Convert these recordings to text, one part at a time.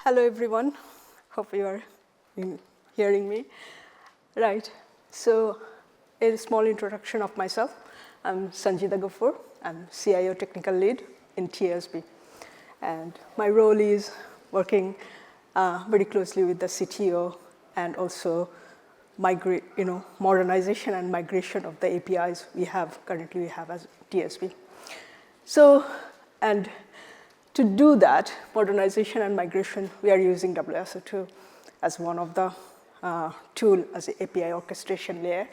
Hello, everyone. Hope you are hearing me. Right. So, a small introduction of myself. I'm Sanjida Gafur. I'm CIO Technical Lead in TSB. And my role is working very closely with the CTO and also modernization and migration of the APIs currently we have as TSB. So, and to do that, modernization and migration, we are using WSO2 as one of the tool as the API orchestration layer.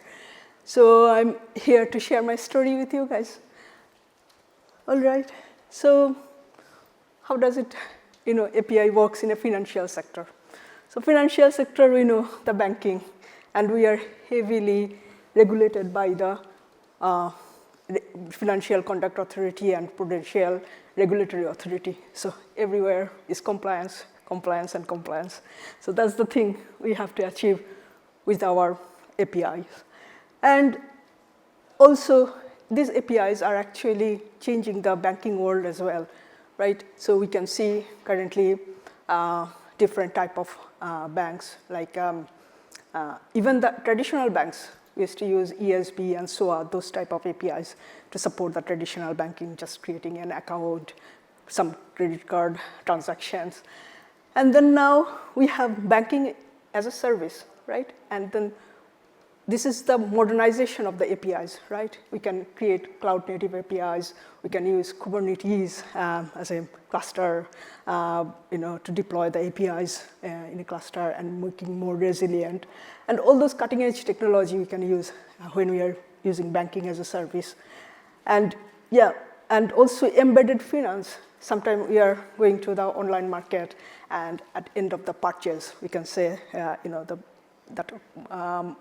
So I'm here to share my story with you guys. All right. So how does it, API works in a financial sector? So financial sector, we know the banking, and we are heavily regulated by the Financial Conduct Authority and Prudential Regulatory Authority. So everywhere is compliance, compliance, and compliance. So that's the thing we have to achieve with our APIs. And also, these APIs are actually changing the banking world as well, right? So we can see currently different type of banks, like even the traditional banks. We used to use ESB and SOA, those type of APIs to support the traditional banking, just creating an account, some credit card transactions. And then now we have banking as a service, right? And then this is the modernization of the APIs, right? We can create cloud native APIs. We can use Kubernetes as a cluster, to deploy the APIs in a cluster and making more resilient. And all those cutting edge technology we can use when we are using banking as a service. And yeah, and also embedded finance. Sometimes we are going to the online market, and at end of the purchase, we can say, that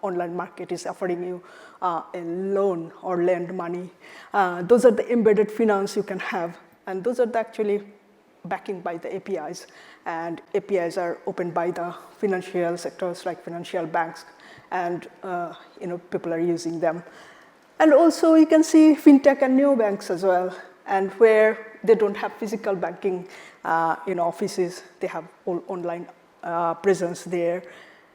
online market is offering you a loan or lend money. Those are the embedded finance you can have, and those are actually backing by the APIs. And APIs are opened by the financial sectors like financial banks, and people are using them. And also you can see fintech and neobanks as well, and where they don't have physical banking offices, they have all online presence there.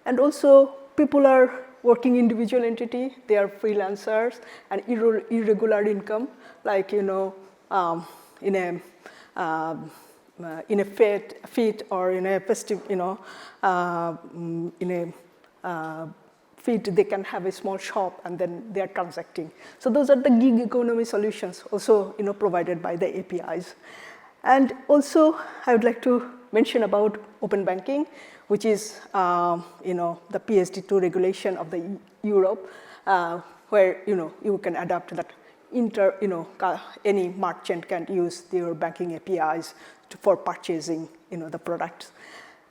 And also, people are working individual entity. They are freelancers and irregular income, like in a feat or in a festive, in a feat, they can have a small shop and then they are transacting. So those are the gig economy solutions, also provided by the APIs. And also, I would like to mention about open banking, which is the PSD2 regulation of the Europe, where you can adapt that any merchant can use their banking APIs for purchasing the products.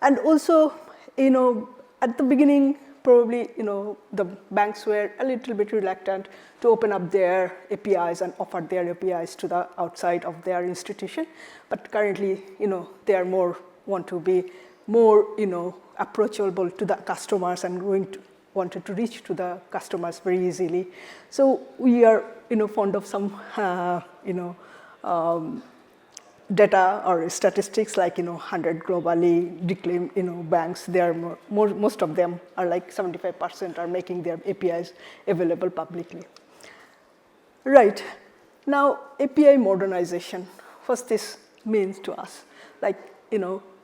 And also at the beginning, probably the banks were a little bit reluctant to open up their APIs and offer their APIs to the outside of their institution. But currently, they are want to be more approachable to the customers and wanted to reach to the customers very easily. So we are fond of some data or statistics, like 100 globally declaimed banks. They are most of them are like 75% are making their APIs available publicly. Right. Now, API modernization. What this means to us, like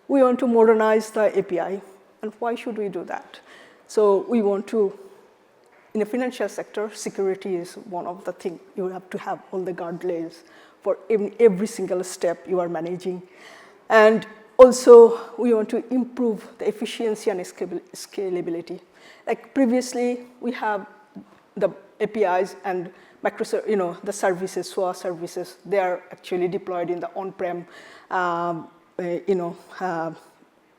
we want to modernize the API, and why should we do that? So we want to, in the financial sector, security is one of the things. You have to have all the guardrails for every single step you are managing. And also, we want to improve the efficiency and scalability. Like previously, we have the APIs and the services, SOA services. They are actually deployed in the on-prem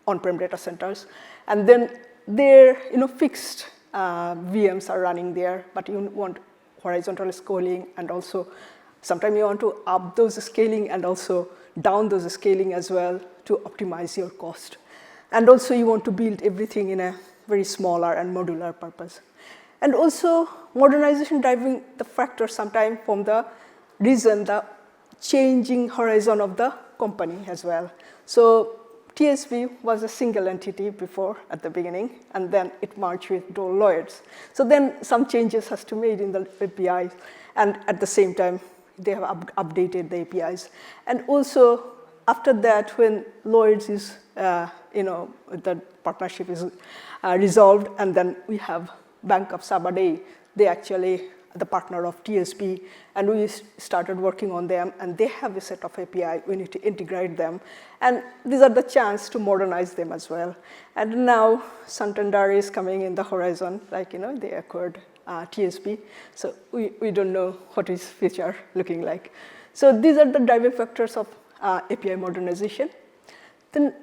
on-prem data centers, and then their fixed VMs are running there, but you want horizontal scaling, and also sometimes you want to up those scaling and also down those scaling as well to optimize your cost. And also you want to build everything in a very smaller and modular purpose. And also modernization driving the factor sometimes from the reason the changing horizon of the company as well. So TSB was a single entity before at the beginning, and then it merged with Dole Lloyds. So then some changes has to be made in the APIs, and at the same time, they have updated the APIs. And also, after that, when Lloyds is, the partnership is resolved, and then we have Bank of Sabadell, they actually the partner of TSB, and we started working on them, and they have a set of API. We need to integrate them, and these are the chance to modernize them as well. And now Santander is coming in the horizon, they acquired TSB, so we don't know what is future looking like. So these are the driving factors of API modernization. Then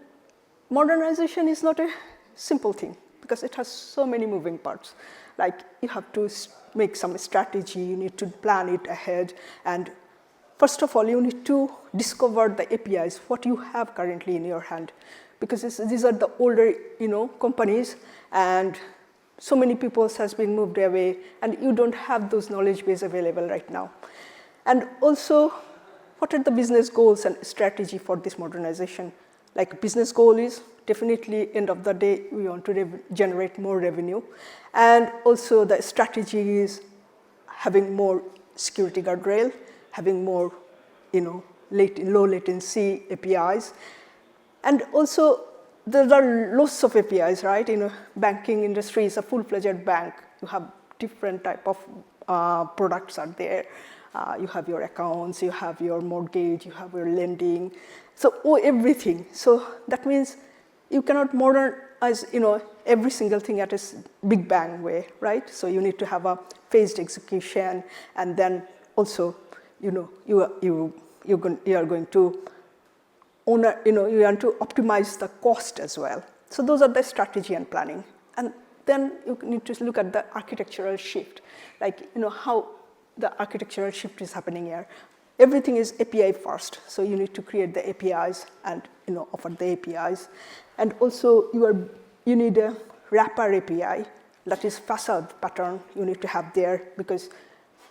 modernization is not a simple thing because it has so many moving parts. Like you have to make some strategy, you need to plan it ahead, and first of all, you need to discover the APIs, what you have currently in your hand, because these are the older, companies, and so many people has been moved away, and you don't have those knowledge base available right now. And also, what are the business goals and strategy for this modernization? Like business goal is definitely end of the day, we want to generate more revenue. And also the strategy is having more security guardrail, having more, low latency APIs. And also there are lots of APIs, right? Banking industry is a full-fledged bank. You have different type of products are there. You have your accounts, you have your mortgage, you have your lending, so everything. So that means you cannot modernize, every single thing at a big bang way, right? So you need to have a phased execution, and then also, you are going to you want to optimize the cost as well. So those are the strategy and planning, and then you need to look at the architectural shift, how the architectural shift is happening here. Everything is API first, so you need to create the APIs and offer the APIs. And also you need a wrapper API, that is facade pattern you need to have there, because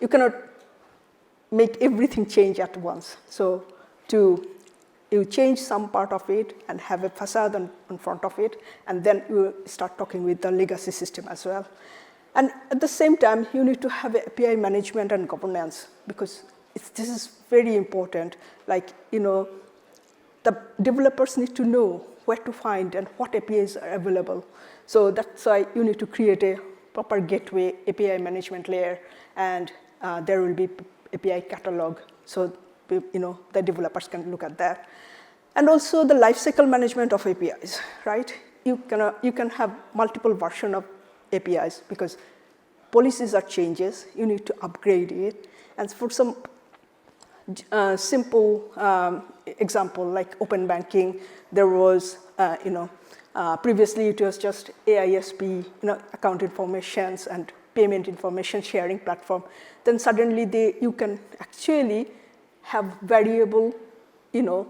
you cannot make everything change at once. So you change some part of it and have a facade in front of it, and then you start talking with the legacy system as well. And at the same time, you need to have API management and governance, because this is very important. The developers need to know where to find and what APIs are available. So that's why you need to create a proper gateway API management layer, and there will be API catalog, so the developers can look at that. And also the lifecycle management of APIs, right? You can have multiple versions of APIs because policies are changes, you need to upgrade it. And for some simple example, like open banking, there was, previously it was just AISP, account informations and payment information sharing platform. Then suddenly you can actually have variable, your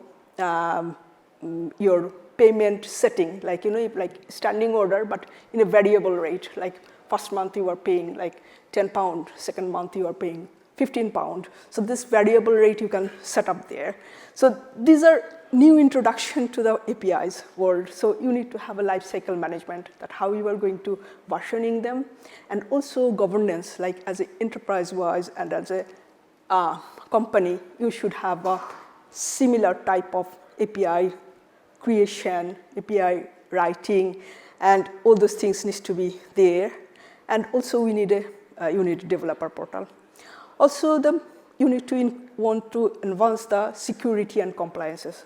payment setting, like standing order, but in a variable rate. Like first month you are paying like £10, second month you are paying £15. So this variable rate you can set up there. So these are new introduction to the APIs world. So you need to have a lifecycle management, that how you are going to versioning them, and also governance, like as an enterprise-wise and as a company, you should have a similar type of API creation, API writing, and all those things need to be there. And also you need a developer portal. Also, you want to advance the security and compliances.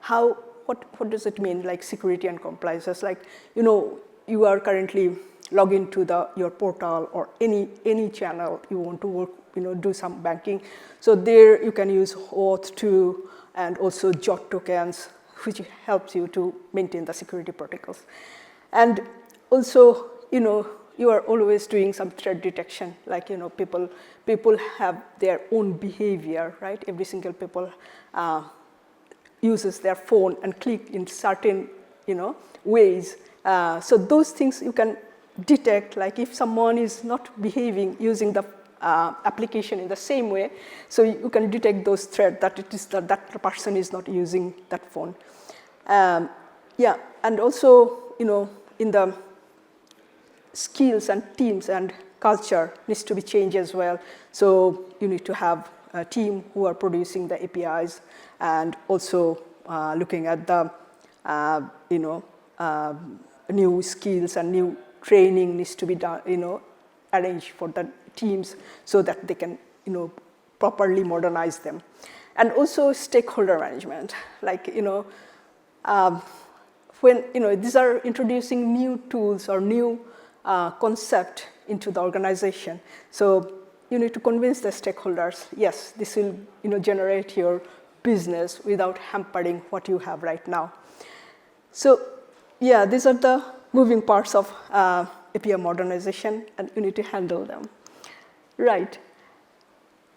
What does it mean, like security and compliances? Like, you are currently logged into your portal or any channel you want to work, do some banking. So there you can use WSO2 and also JOT tokens, which helps you to maintain the security protocols. And also, you are always doing some threat detection, like, people have their own behavior, right? Every single people uses their phone and click in certain, ways. So those things you can detect, like if someone is not behaving using the application in the same way, so you can detect those threats that that person is not using that phone. yeah, and also, in the skills and teams and culture needs to be changed as well. So you need to have a team who are producing the APIs and also looking at the, new skills and new training needs to be done, arranged for the teams so that they can, properly modernize them. And also stakeholder management, like, when, these are introducing new tools or new concept into the organization. So you need to convince the stakeholders, yes, this will, generate your business without hampering what you have right now. So yeah, these are the moving parts of API modernization, and you need to handle them. Right.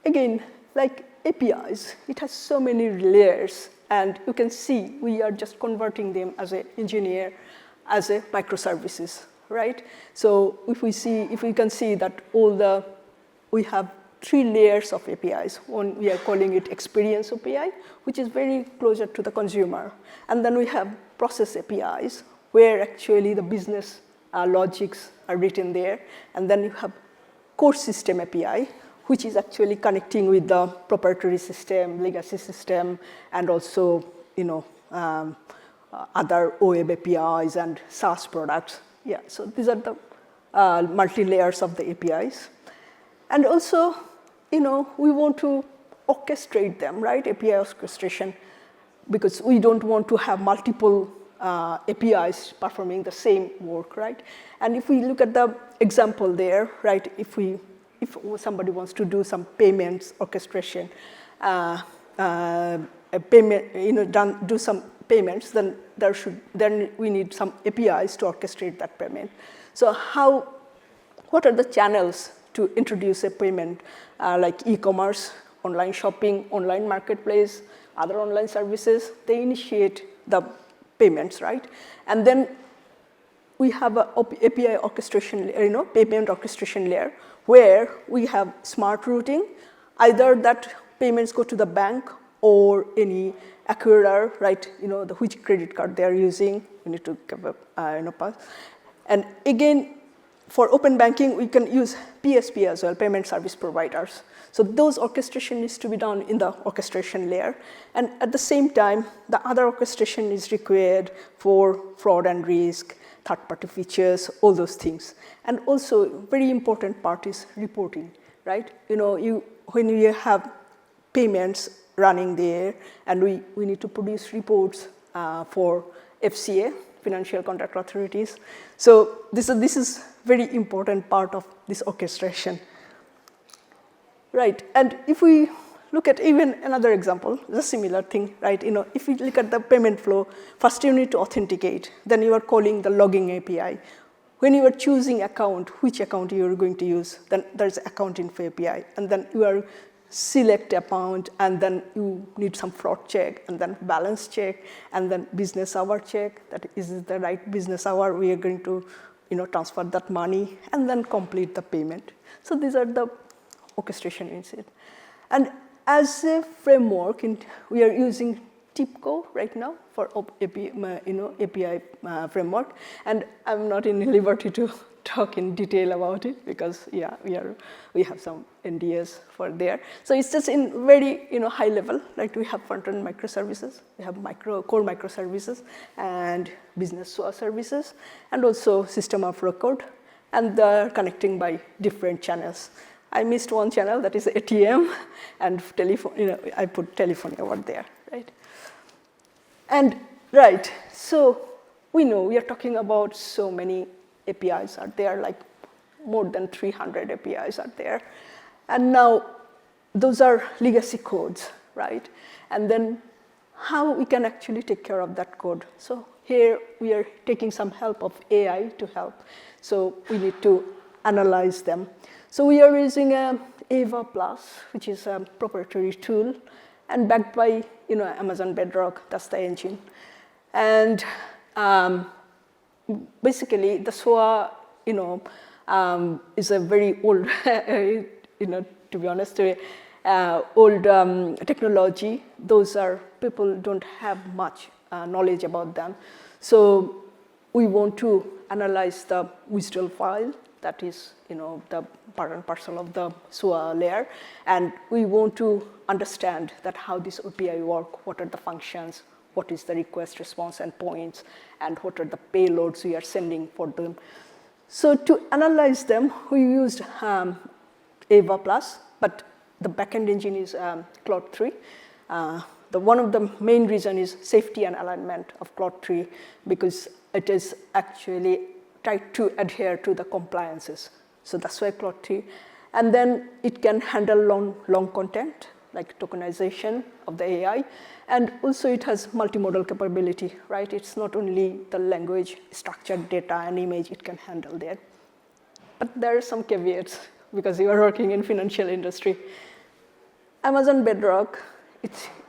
Again, like APIs, it has so many layers, and you can see we are just converting them as an engineer as a microservices, right? So if we can see that we have 3 layers of APIs. One, we are calling it experience API, which is very closer to the consumer. And then we have process APIs, where actually the business logics are written there. And then you have core system API, which is actually connecting with the proprietary system, legacy system, and also, other web APIs and SaaS products. Yeah, so these are the multi-layers of the APIs. And also, we want to orchestrate them, right? API orchestration, because we don't want to have multiple APIs performing the same work, right? And if we look at the example there, right, if somebody wants to do some payments orchestration, do some payments, then we need some APIs to orchestrate that payment. So what are the channels to introduce a payment, like e-commerce, online shopping, online marketplace, other online services? They initiate the payments, right? And then we have a API orchestration, payment orchestration layer, where we have smart routing, either that payments go to the bank or any acquirer, right? Which credit card they are using. We need to give a pass. And again, for open banking, we can use PSP as well, payment service providers. So those orchestration needs to be done in the orchestration layer. And at the same time, the other orchestration is required for fraud and risk, third-party features, all those things. And also, very important part is reporting, right? When you have payments running there, and we need to produce reports for FCA, Financial Conduct Authorities. So this is very important part of this orchestration. Right, and if we look at even another example, the similar thing, right? If you look at the payment flow, first you need to authenticate, then you are calling the logging API. When you are choosing account, which account you are going to use, then there's account info API, and then you are select account, and then you need some fraud check, and then balance check, and then business hour check, that is the right business hour we are going to transfer that money, and then complete the payment. So these are the orchestration in it. And as a framework, we are using TIPCO right now for API framework, and I'm not in liberty to talk in detail about it because we have some NDAs for there. So it's just in very high level. Like we have front-end microservices, we have core microservices, and business SOA services, and also system of record, and they're connecting by different channels. I missed one channel, that is ATM, and telephone. I put telephony over there, right? And right, so we know we are talking about so many APIs are there, like more than 300 APIs are there. And now those are legacy codes, right? And then how we can actually take care of that code. So here we are taking some help of AI to help. So we need to analyze them. So we are using AVA Plus, which is a proprietary tool, and backed by Amazon Bedrock, that's the engine. And basically, the SOA, is a very old, to be honest, old technology. Those are people don't have much knowledge about them. So we want to analyze the WSDL file, that is, the part and parcel of the SOA layer, and we want to understand that how this API work, what are the functions, what is the request response endpoints, and what are the payloads we are sending for them. So to analyze them, we used AVA Plus, but the backend engine is Cloud 3. One of the main reason is safety and alignment of Cloud 3, because it is actually tried to adhere to the compliances. So that's why Cloud 3. And then it can handle long content, like tokenization of the AI. And also it has multimodal capability, right? It's not only the language, structured data, and image it can handle there. But there are some caveats, because you are working in financial industry. Amazon Bedrock,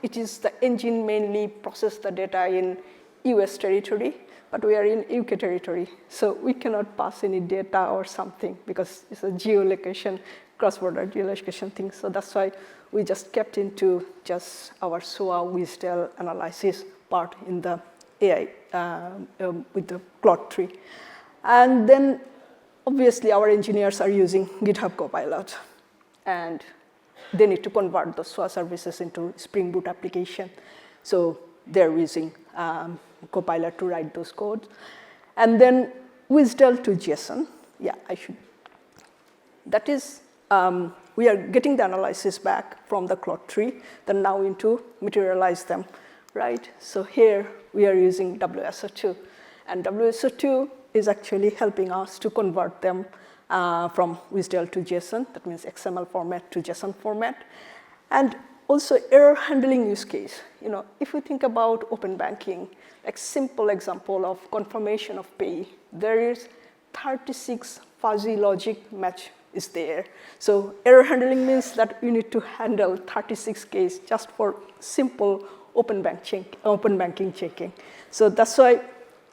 it is the engine mainly process the data in US territory, but we are in UK territory. So we cannot pass any data or something, because it's a geolocation, cross-border geolocation thing. So that's why we just kept into just our SOA WSDL analysis part in the AI with the Cloud 3. And then obviously our engineers are using GitHub Copilot, and they need to convert the SOA services into Spring Boot application. So they're using Copilot to write those codes. And then WSDL to JSON. Yeah, I should. That is, we are getting the analysis back from the Cloud 3, then now into materialize them, right? So here we are using WSO2. And WSO2 is actually helping us to convert them from WSDL to JSON, that means XML format to JSON format. And also error handling use case. If we think about open banking, like simple example of confirmation of pay, there is 36 fuzzy logic match is there. So error handling means that you need to handle 36 cases just for simple open banking checking. So that's why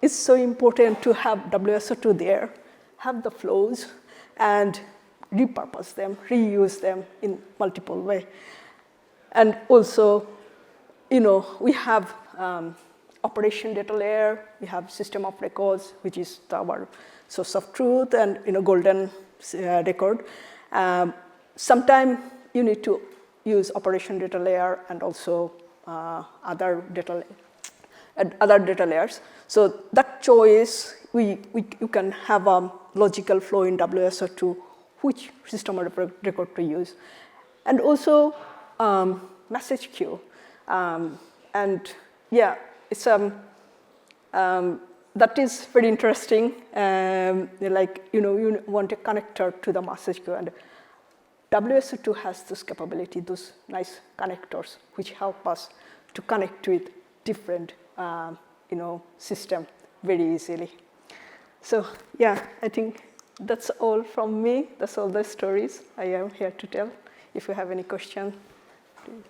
it's so important to have WSO2 there, have the flows, and repurpose them, reuse them in multiple ways. And also, we have operation data layer, we have system of records, which is our source of truth and golden record. Sometimes you need to use operation data layer and also other data layers. So that choice, you can have a logical flow in WSO2, which system of record to use. And also message queue. And yeah, it's that is very interesting. You want a connector to the message queue, and WSO2 has this capability, those nice connectors, which help us to connect with different, system very easily. So yeah, I think that's all from me. That's all the stories I am here to tell. If you have any questions, please.